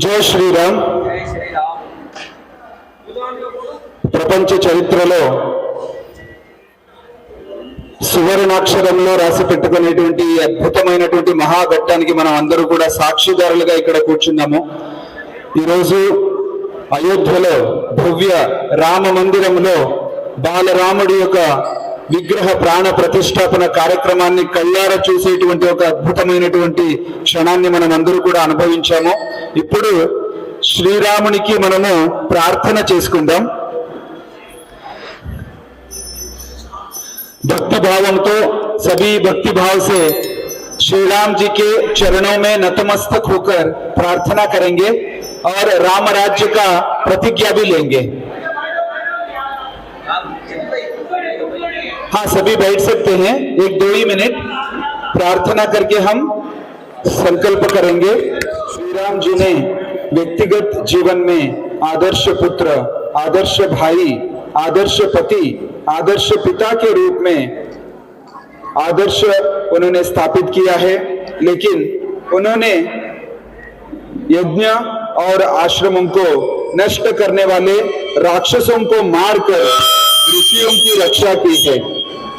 జై శ్రీరామ్. ప్రపంచ చరిత్రలో సువర్ణాక్షరంలో రాసి పెట్టుకునేటువంటి అద్భుతమైనటువంటి మహాఘట్టానికి మనం అందరూ కూడా సాక్షిదారులుగా ఇక్కడ కూర్చున్నాము. ఈరోజు అయోధ్యలో భవ్య రామ మందిరంలో బాలరాముడి యొక్క విగ్రహ ప్రాణ ప్రతిష్టాపన కార్యక్రమాన్ని కళ్ళారా చూసేటువంటి ఒక అద్భుతమైనటువంటి క్షణాన్ని మనం అందరూ కూడా అనుభవించాము. ఇప్పుడు శ్రీరామునికి మనము ప్రార్థన చేసుకుందాం. भक्ति भावंतो सभी भक्ति भाव से श्री राम जी के चरणों में नतमस्तक होकर प्रार्थना करेंगे और राम राज्य का प्रतिज्ञा भी लेंगे. हाँ, सभी बैठ सकते हैं. 1-2 ही मिनट प्रार्थना करके हम संकल्प करेंगे. श्री राम जी ने व्यक्तिगत जीवन में आदर्श पुत्र, आदर्श भाई, आदर्श पति, आदर्श पिता के रूप में आदर्श उन्होंने स्थापित किया है. लेकिन उन्होंने यज्ञ और आश्रमों को नष्ट करने वाले राक्षसों को मारकर ऋषियों की रक्षा की है.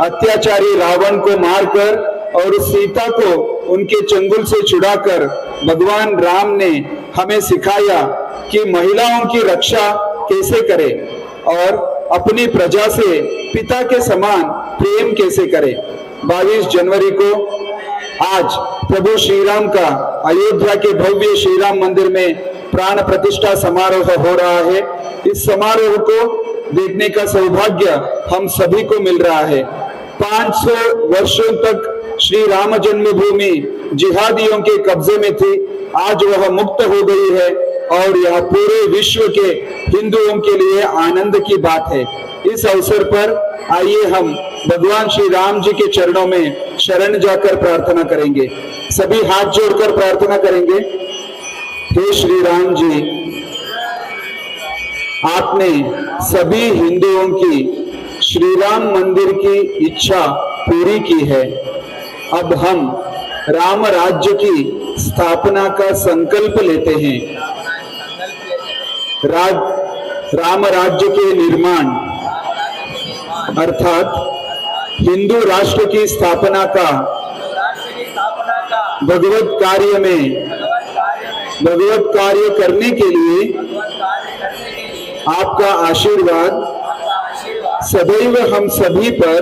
अत्याचारी रावण को मारकर और सीता को उनके चंगुल से छुड़ाकर भगवान राम ने हमें सिखाया कि महिलाओं की रक्षा कैसे करें और अपनी प्रजा से पिता के समान प्रेम कैसे करें. 22 जनवरी को आज प्रभु श्री राम का अयोध्या के भव्य श्री राम मंदिर में प्राण प्रतिष्ठा समारोह हो रहा है. इस समारोह को देखने का सौभाग्य हम सभी को मिल रहा है. 500 वर्षों तक श्री राम जन्मभूमि जिहादियों के कब्जे में थी. आज वह मुक्त हो गई है और यह पूरे विश्व के हिंदुओं के लिए आनंद की बात है. इस अवसर पर आइए हम भगवान श्री राम जी के चरणों में शरण जाकर प्रार्थना करेंगे. सभी हाथ जोड़कर प्रार्थना करेंगे. हे श्री राम जी, आपने सभी हिंदुओं की श्री राम मंदिर की इच्छा पूरी की है. अब हम राम राज्य की स्थापना का संकल्प लेते हैं. राम राज्य के निर्माण अर्थात हिंदू राष्ट्र की स्थापना का भगवत कार्य करने के लिए आपका आशीर्वाद सदैव हम सभी पर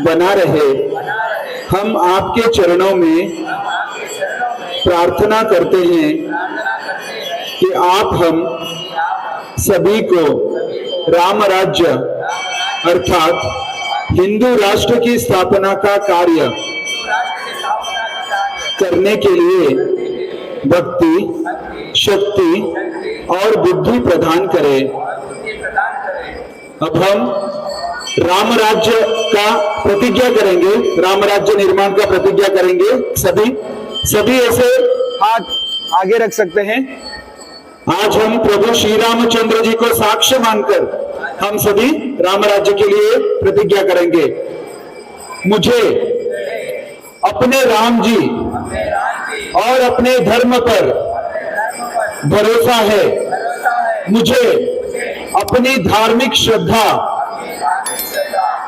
बना रहे. हम आपके चरणों में प्रार्थना करते हैं कि आप हम सभी को राम राज्य अर्थात हिंदू राष्ट्र की स्थापना का कार्य करने के लिए भक्ति, शक्ति और बुद्धि प्रदान करें. अब हम राम राज्य का प्रतिज्ञा करेंगे. राम राज्य निर्माण का प्रतिज्ञा करेंगे. सभी ऐसे हाथ आगे रख सकते हैं. आज हम प्रभु श्री रामचंद्र जी को साक्ष्य मानकर हम सभी राम राज्य के लिए प्रतिज्ञा करेंगे. मुझे अपने राम जी और अपने धर्म पर भरोसा है. मुझे अपनी धार्मिक श्रद्धा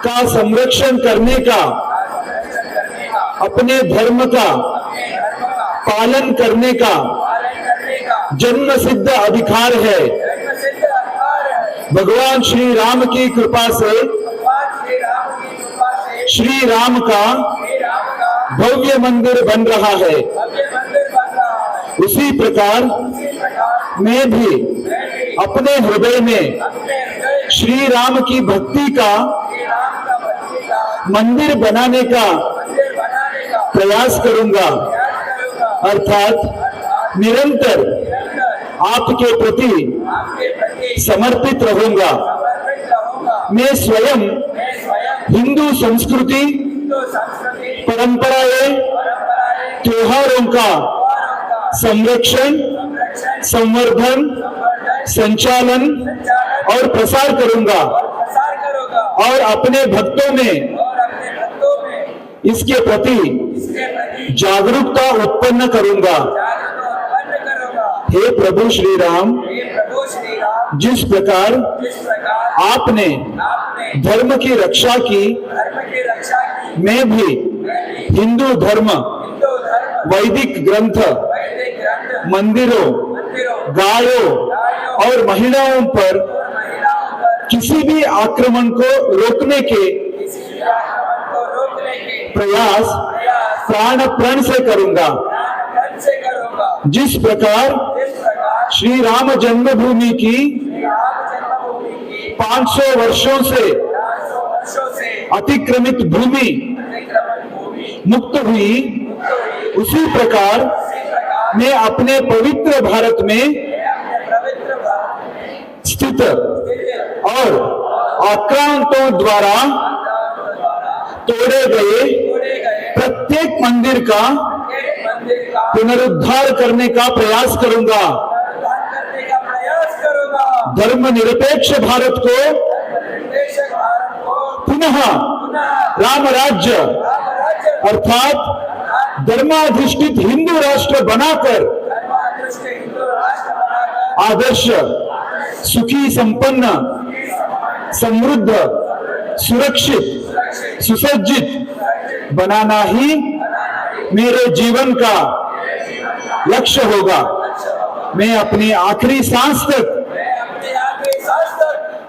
का संरक्षण करने का, अपने धर्म का पालन करने का जन्म सिद्ध अधिकार है. भगवान श्री राम की कृपा से श्री राम का भव्य मंदिर बन रहा है. उसी प्रकार मैं भी अपने हृदय में श्री राम की भक्ति का मंदिर बनाने का प्रयास करूंगा. अर्थात निरंतर आपके प्रति समर्पित रहूंगा. मैं स्वयं हिंदू संस्कृति, परंपराएं, त्योहारों का संरक्षण, संवर्धन, संचालन और प्रसार करूंगा और अपने भक्तों में इसके प्रति जागरूकता उत्पन्न करूंगा. हे प्रभु श्री राम, जिस प्रकार आपने धर्म की रक्षा की, मैं भी हिंदू धर्म, वैदिक ग्रंथ, मंदिरों, गायों और महिलाओं पर किसी भी आक्रमण को रोकने के प्रयास प्राण प्रण से करूंगा। जिस प्रकार श्री राम जन्मभूमि की 500 वर्षों से अतिक्रमित भूमि मुक्त हुई, उसी प्रकार मैं अपने पवित्र भारत में स्थित और आक्रांतों द्वारा तोड़े गए प्रत्येक मंदिर का पुनरुद्धार करने का प्रयास करूंगा। धर्मनिरपेक्ष भारत को पुनः राम राज्य अर्थात धर्माधिष्ठित हिंदू राष्ट्र बनाकर आदर्श, सुखी, संपन्न, समृद्ध, सुरक्षित, सुसज्जित बनाना ही मेरे जीवन का लक्ष्य होगा। मैं अपनी आखिरी सांस तक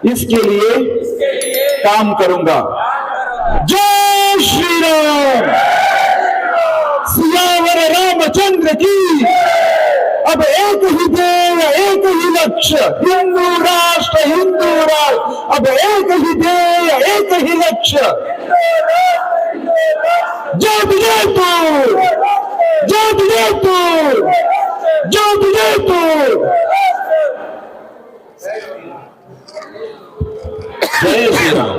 इसके लिए काम करूंगा। जय श्री राम, सियावर रामचंद्र की। अब एक ही ध्येय, एक ही लक्ष्य, हिंदू राष्ट्र, हिंदू राष्ट्र। अब एक ही ध्येय, एक ही लक्ष्य। जय जयपुर, जय जयपुर, जय जयपुर। जय श्री राम।